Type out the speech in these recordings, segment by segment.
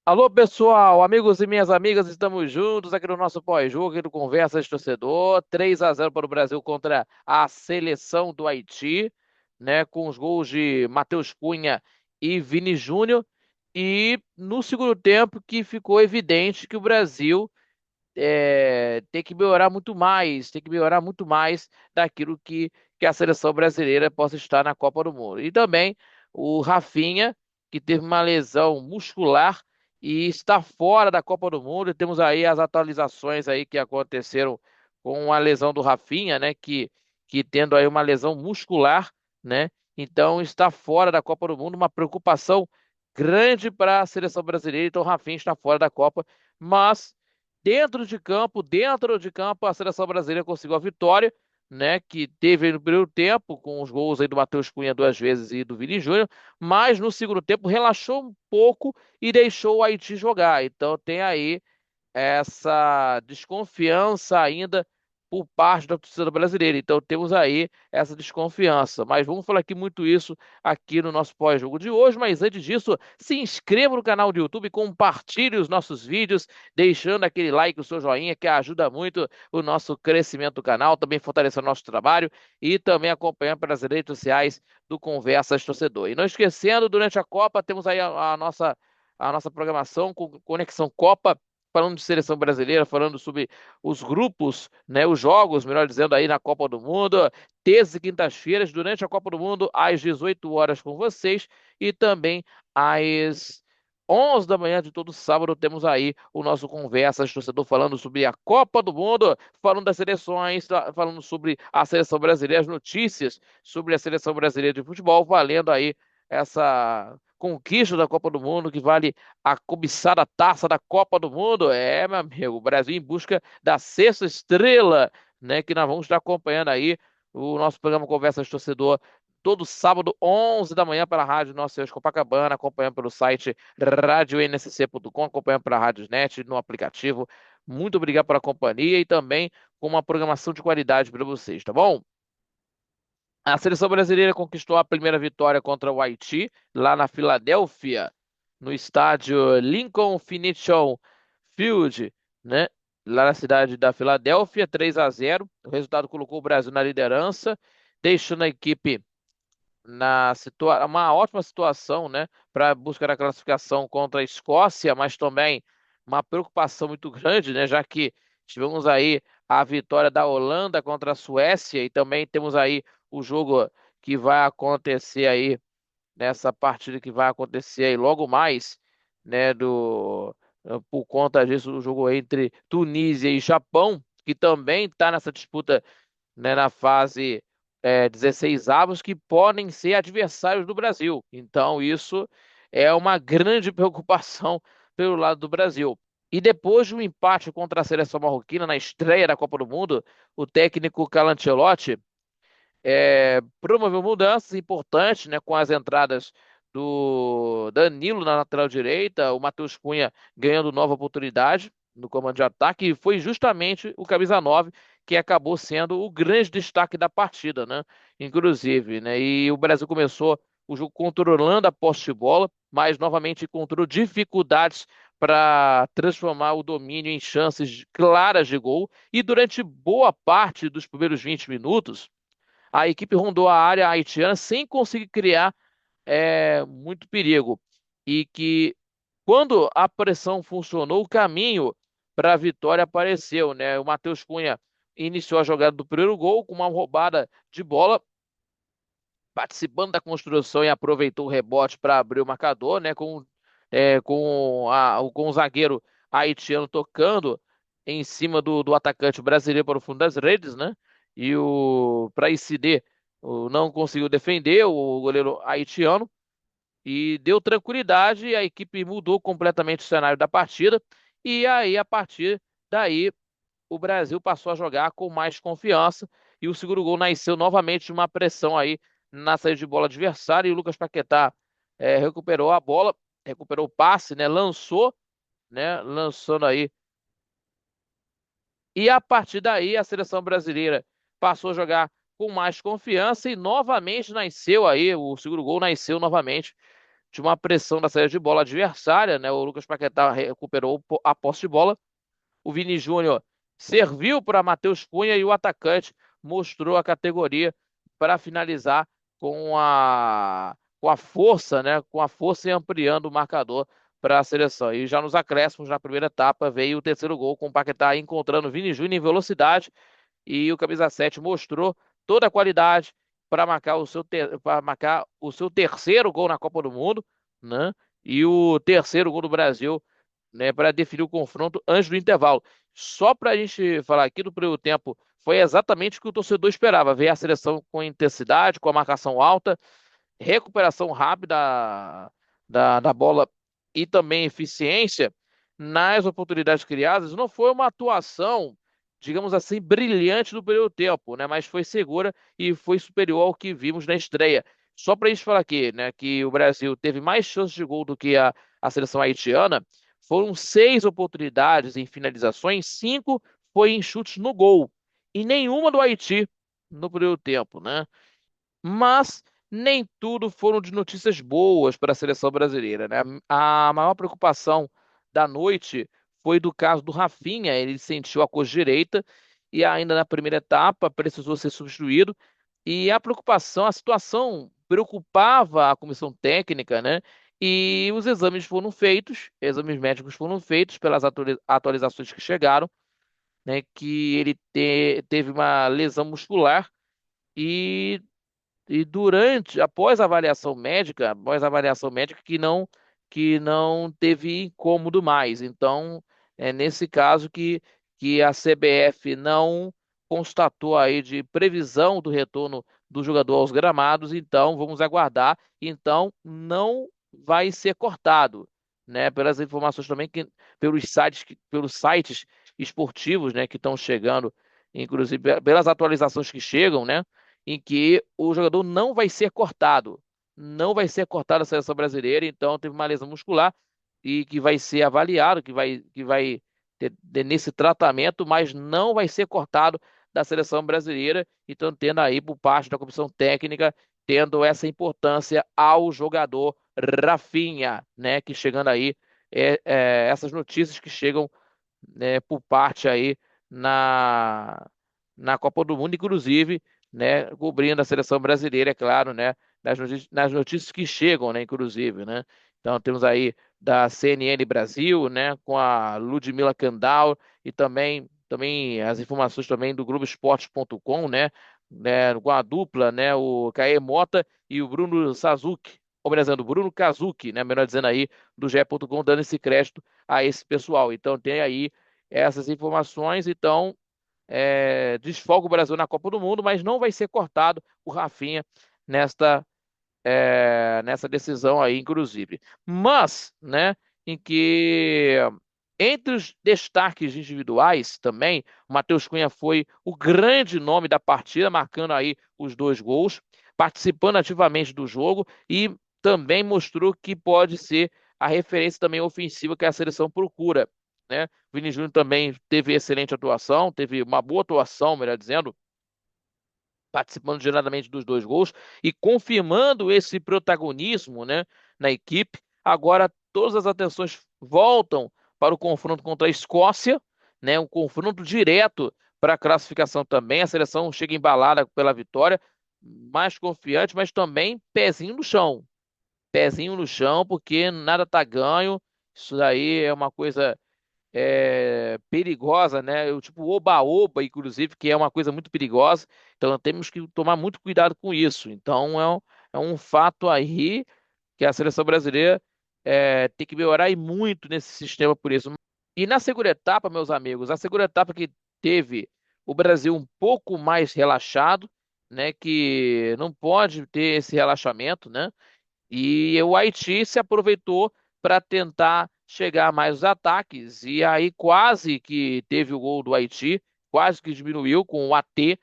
Alô, pessoal, amigos e minhas amigas, estamos juntos aqui no nosso pós-jogo, aqui do Conversas de Torcedor. 3-0 para o Brasil contra a seleção do Haiti, né, com os gols de Matheus Cunha e Vini Júnior. E no segundo tempo que ficou evidente que o Brasil tem que melhorar muito mais, tem que melhorar muito mais daquilo que a seleção brasileira possa estar na Copa do Mundo. E também o Rafinha, que teve uma lesão muscular e está fora da Copa do Mundo. E temos aí as atualizações aí que aconteceram com a lesão do Rafinha, né? Que tendo aí uma lesão muscular, né? Então está fora da Copa do Mundo, uma preocupação grande para a seleção brasileira. Então o Rafinha está fora da Copa, mas dentro de campo, a seleção brasileira conseguiu a vitória, né? Que teve no primeiro tempo, com os gols aí do Matheus Cunha duas vezes e do Vini Júnior, mas no segundo tempo relaxou um pouco e deixou o Haiti jogar. Então tem aí essa desconfiança ainda por parte da torcida brasileira. Então temos aí essa desconfiança. Mas vamos falar aqui muito isso aqui no nosso pós-jogo de hoje. Mas antes disso, se inscreva no canal do YouTube, compartilhe os nossos vídeos, deixando aquele like, o seu joinha, que ajuda muito o nosso crescimento do canal, também fortalecendo o nosso trabalho e também acompanhando pelas redes sociais do Conversas Torcedor. E não esquecendo, durante a Copa, temos aí a nossa programação com Conexão Copa, falando de seleção brasileira, falando sobre os grupos, né, os jogos, melhor dizendo, aí na Copa do Mundo, terças e quintas-feiras, durante a Copa do Mundo, às 18 horas com vocês, e também às 11 da manhã de todo sábado temos aí o nosso Conversas Torcedor falando sobre a Copa do Mundo, falando das seleções, falando sobre a seleção brasileira, as notícias sobre a seleção brasileira de futebol, valendo aí essa conquista da Copa do Mundo, que vale a cobiçada taça da Copa do Mundo. É, meu amigo, o Brasil em busca da sexta estrela, né? Que nós vamos estar acompanhando aí o nosso programa Conversa de Torcedor todo sábado, 11 da manhã, pela Rádio Nossa Senhora de Copacabana, acompanhando pelo site radioNSC.com, acompanhando pela Rádiosnet, no aplicativo. Muito obrigado pela companhia e também com uma programação de qualidade para vocês, tá bom? A seleção brasileira conquistou a primeira vitória contra o Haiti, lá na Filadélfia, no estádio Lincoln Financial Field, né? Lá na cidade da Filadélfia, 3-0. O resultado colocou o Brasil na liderança, deixando a equipe uma ótima situação, né, para buscar a classificação contra a Escócia, mas também uma preocupação muito grande, né, já que tivemos aí a vitória da Holanda contra a Suécia e também temos aí o jogo que vai acontecer aí nessa partida que vai acontecer aí logo mais, né, por conta disso, o jogo entre Tunísia e Japão, que também está nessa disputa, né, na fase 16 avos, que podem ser adversários do Brasil. Então, isso é uma grande preocupação pelo lado do Brasil. E depois de um empate contra a seleção marroquina na estreia da Copa do Mundo, o técnico Carlo Ancelotti promoveu mudanças importantes, né, com as entradas do Danilo na lateral direita, o Matheus Cunha ganhando nova oportunidade no comando de ataque, e foi justamente o camisa 9 que acabou sendo o grande destaque da partida, né? Inclusive, né? E o Brasil começou o jogo controlando a posse de bola, mas novamente encontrou dificuldades para transformar o domínio em chances claras de gol. E durante boa parte dos primeiros 20 minutos, a equipe rondou a área haitiana sem conseguir criar muito perigo. E que quando a pressão funcionou, o caminho para a vitória apareceu, né? O Matheus Cunha iniciou a jogada do primeiro gol com uma roubada de bola, participando da construção e aproveitou o rebote para abrir o marcador, né? Com o zagueiro haitiano tocando em cima do atacante brasileiro para o fundo das redes, né? E o para ICD não conseguiu defender o goleiro haitiano e deu tranquilidade. A equipe mudou completamente o cenário da partida e aí a partir daí o Brasil passou a jogar com mais confiança e o segundo gol nasceu novamente de uma pressão aí na saída de bola adversária e o Lucas Paquetá recuperou a bola, recuperou o passe, né? Lançou, né? Lançando aí. E a partir daí a seleção brasileira passou a jogar com mais confiança e novamente nasceu aí, o segundo gol nasceu novamente de uma pressão da saída de bola adversária, né? O Lucas Paquetá recuperou a posse de bola. O Vini Júnior serviu para Matheus Cunha e o atacante mostrou a categoria para finalizar com a força, né? Com a força e ampliando o marcador para a seleção. E já nos acréscimos, na primeira etapa, veio o terceiro gol com o Paquetá encontrando o Vini Júnior em velocidade e o camisa 7 mostrou toda a qualidade para para marcar o seu terceiro gol na Copa do Mundo, né? E o terceiro gol do Brasil, né, para definir o confronto antes do intervalo. Só para a gente falar aqui do primeiro tempo, foi exatamente o que o torcedor esperava, ver a seleção com intensidade, com a marcação alta, recuperação rápida da bola e também eficiência nas oportunidades criadas. Não foi uma atuação, digamos assim, brilhante do primeiro tempo, né? Mas foi segura e foi superior ao que vimos na estreia. Só para a gente falar aqui, né, que o Brasil teve mais chances de gol do que a seleção haitiana. Foram 6 oportunidades em finalizações, 5 foi em chutes no gol. E nenhuma do Haiti no primeiro tempo, né? Mas nem tudo foram de notícias boas para a seleção brasileira, né? A maior preocupação da noite foi do caso do Rafinha. Ele sentiu a coxa direita e ainda na primeira etapa precisou ser substituído. E a preocupação, a situação preocupava a comissão técnica, né? E os exames foram feitos, exames médicos foram feitos pelas atualizações que chegaram, né? Que ele teve uma lesão muscular e após a avaliação médica que não teve incômodo mais. Então, é nesse caso que a CBF não constatou aí de previsão do retorno do jogador aos gramados, então vamos aguardar. Então, não vai ser cortado, né? Pelas informações também pelos sites esportivos, né, que estão chegando, inclusive pelas atualizações que chegam, né? Em que o jogador não vai ser cortado. Não vai ser cortado a seleção brasileira, então teve uma lesão muscular e que vai ser avaliado, que vai ter nesse tratamento, mas não vai ser cortado da seleção brasileira. Então, tendo aí por parte da comissão técnica, tendo essa importância ao jogador Rafinha, né? Que chegando aí, essas notícias que chegam, né, por parte aí na, na Copa do Mundo, inclusive, né, cobrindo a seleção brasileira, é claro, né, nas notícias que chegam, né, inclusive, né. Então temos aí da CNN Brasil, né, com a Ludmila Kandal e também as informações também do Globoesporte.com, né, com a dupla, né, o Caê Mota e o Bruno Suzuki, ou melhor dizendo, Bruno Kazuki, né, melhor dizendo aí, do GE.com, dando esse crédito a esse pessoal. Então tem aí essas informações, então desfoca o Brasil na Copa do Mundo, mas não vai ser cortado o Rafinha nesta nessa decisão aí, inclusive. Mas, né, em que entre os destaques individuais também, o Matheus Cunha foi o grande nome da partida, marcando aí os 2 gols, participando ativamente do jogo e também mostrou que pode ser a referência também ofensiva que a seleção procura, né? O Vini Júnior também teve excelente atuação, teve uma boa atuação, melhor dizendo, participando geradamente dos 2 gols e confirmando esse protagonismo, né, na equipe. Agora todas as atenções voltam para o confronto contra a Escócia, né, um confronto direto para a classificação também. A seleção chega embalada pela vitória, mais confiante, mas também pezinho no chão, porque nada tá ganho. Isso daí é uma coisa perigosa, né? O tipo oba-oba, inclusive, que é uma coisa muito perigosa. Então temos que tomar muito cuidado com isso. Então é um fato aí que a seleção brasileira tem que melhorar e muito nesse sistema por isso. E na segunda etapa, meus amigos, a segunda etapa que teve o Brasil um pouco mais relaxado, né? Que não pode ter esse relaxamento, né? E o Haiti se aproveitou para tentar chegar mais os ataques. E aí quase que teve o gol do Haiti, quase que diminuiu com o AT,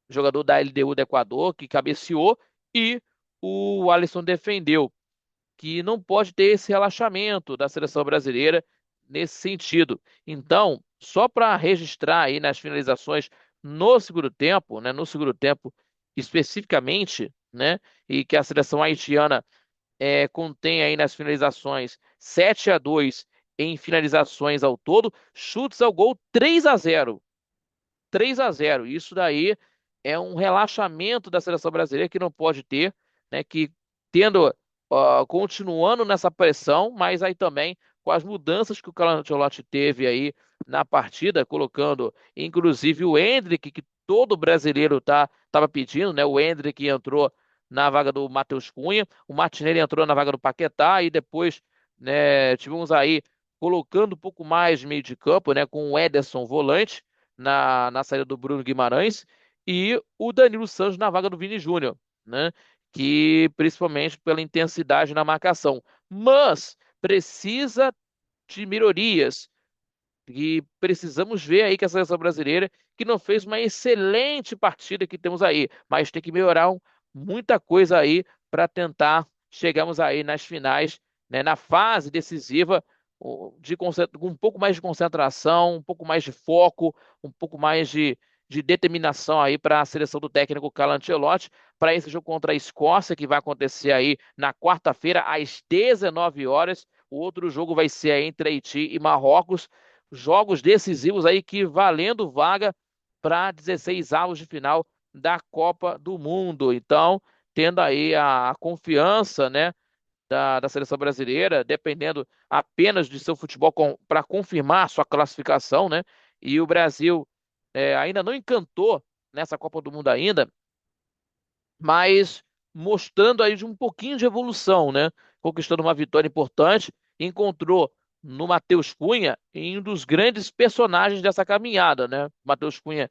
jogador da LDU do Equador, que cabeceou, e o Alisson defendeu, que não pode ter esse relaxamento da seleção brasileira nesse sentido. Então, só para registrar aí nas finalizações no segundo tempo, né, no segundo tempo especificamente, né, e que a seleção haitiana contém aí nas finalizações 7-2 em finalizações ao todo, chutes ao gol 3-0. 3-0. Isso daí é um relaxamento da seleção brasileira que não pode ter, né? Que tendo, continuando nessa pressão, mas aí também com as mudanças que o Carlo Ancelotti teve aí na partida, colocando inclusive o Endrick, que todo brasileiro tava pedindo, né? O Endrick entrou na vaga do Matheus Cunha, o Martinelli entrou na vaga do Paquetá e depois, né, tivemos aí colocando um pouco mais de meio de campo, né, com o Ederson volante na saída do Bruno Guimarães e o Danilo Santos na vaga do Vini Júnior, né? Que principalmente pela intensidade na marcação. Mas precisa de melhorias. E precisamos ver aí que a seleção brasileira, que não fez uma excelente partida que temos aí, mas tem que melhorar muita coisa aí para tentar chegarmos aí nas finais, né, na fase decisiva, com um pouco mais de concentração, um pouco mais de foco, um pouco mais de determinação aí para a seleção do técnico Carlo Ancelotti, para esse jogo contra a Escócia, que vai acontecer aí na quarta-feira, às 19 horas. O outro jogo vai ser aí entre Haiti e Marrocos, jogos decisivos aí que valendo vaga para 16 avos de final da Copa do Mundo. Então, tendo aí a confiança, né, da seleção brasileira, dependendo apenas de seu futebol para confirmar sua classificação, né? E o Brasil ainda não encantou nessa Copa do Mundo ainda, mas mostrando aí de um pouquinho de evolução, né? Conquistando uma vitória importante, encontrou no Matheus Cunha em um dos grandes personagens dessa caminhada, né? Matheus Cunha,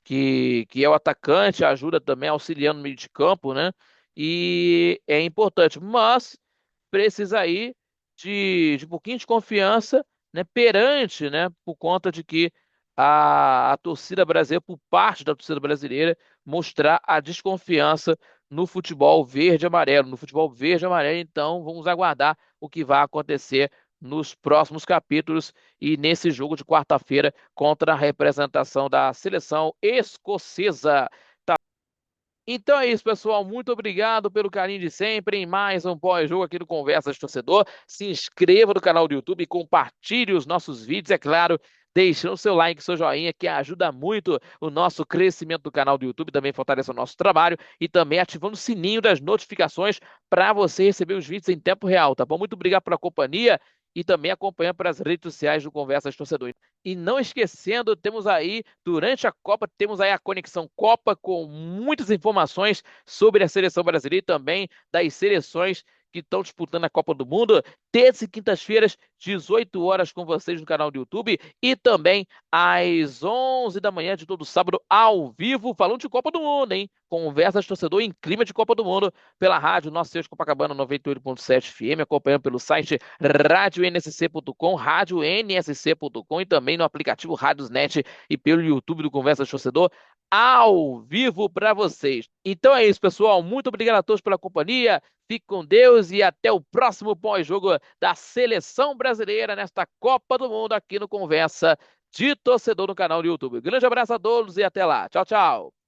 que é o atacante, ajuda também auxiliando no meio de campo, né? E é importante, mas precisa aí de um pouquinho de confiança, né, perante, né, por conta de que a torcida brasileira, por parte da torcida brasileira, mostrar a desconfiança no futebol verde e amarelo. No futebol verde e amarelo, então, vamos aguardar o que vai acontecer nos próximos capítulos e nesse jogo de quarta-feira contra a representação da seleção escocesa. Então é isso, pessoal. Muito obrigado pelo carinho de sempre em mais um pós-jogo aqui do Conversas de Torcedor. Se inscreva no canal do YouTube, compartilhe os nossos vídeos, é claro, deixando seu like, seu joinha, que ajuda muito o nosso crescimento do canal do YouTube, também fortalece o nosso trabalho e também ativando o sininho das notificações para você receber os vídeos em tempo real, tá bom? Muito obrigado pela companhia e também acompanhando pelas redes sociais do Conversas de Torcedor. E não esquecendo, temos aí, durante a Copa, temos aí a Conexão Copa com muitas informações sobre a seleção brasileira e também das seleções que estão disputando a Copa do Mundo. Terça e quintas-feiras, 18 horas com vocês no canal do YouTube e também às 11 da manhã de todo sábado, ao vivo, falando de Copa do Mundo, hein? Conversas torcedor em clima de Copa do Mundo pela rádio Nosso Senhor de Copacabana 98.7 FM, acompanhando pelo site radioNSC.com, radioNSC.com e também no aplicativo Radiosnet e pelo YouTube do Conversa Torcedor ao vivo para vocês. Então é isso, pessoal. Muito obrigado a todos pela companhia. Fique com Deus e até o próximo pós-jogo da seleção brasileira nesta Copa do Mundo aqui no Conversa de Torcedor no canal do YouTube. Grande abraço a todos e até lá. Tchau, tchau.